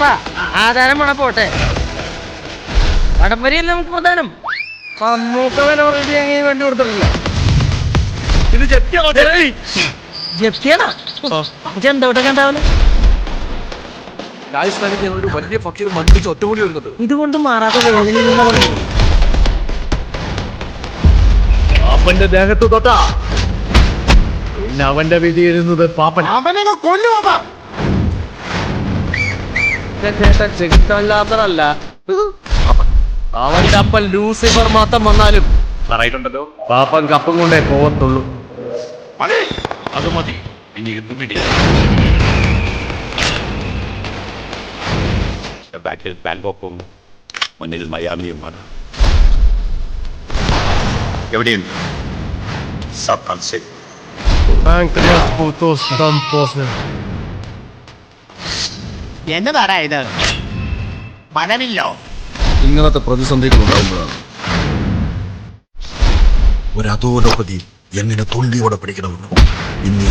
പാപ്പ ആധാരം വേണം പോട്ടെ. വടംവലിയല്ല നമുക്ക് പ്രധാനം. മമ്മൂക്ക വില പറഞ്ഞിട്ട് ഞാൻ വേണ്ടി കൊടുത്തിട്ടില്ല. ഇത് ജപ്തിയാണോ? ജപ്തിയാണോ? എന്തോട്ടെ കണ്ടാവല്ലേ? രാജസ്ഥാനിൽ ഒരു വലിയ ഫക്കീർ മന്ത്രിച്ച് ഒറ്റമൂലി വരുന്നത്. ഇതുകൊണ്ട് മാറാത്ത വേദന. പാപ്പന്റെ ദേഹത്ത് തൊട്ടാ പിന്നെ അവന്റെ വിധി എഴുതുന്നത് പാപ്പൻ. അവനെ കൊല്ലു പാപ്പ. ചെകുത്തല്ലാത്തതല്ല, അവന്റെ അപ്പൻ ലൂസിഫർ മാത്രം വന്നാലും പറയുന്നുണ്ടല്ലോ, പാപ്പൻ കപ്പും കൊണ്ടേ പോവത്തുള്ളൂ. അത് മതി, ഇനി എന്തും പിടി. ബാക്കിൽ ബാങ്കോക്കും മുന്നിൽ മയാമിയുമാണ്. എവിടെയുണ്ട് എന്നതാടാ ഇത്? പണമില്ലോ? ഇങ്ങനത്തെ പ്രതിസന്ധികൾ ഉണ്ടാകുമ്പോഴാണ് ഒരു അധോലോകതി എങ്ങനെ തൊണ്ടിയോടെ പിടിക്കണമെന്ന് ഇനി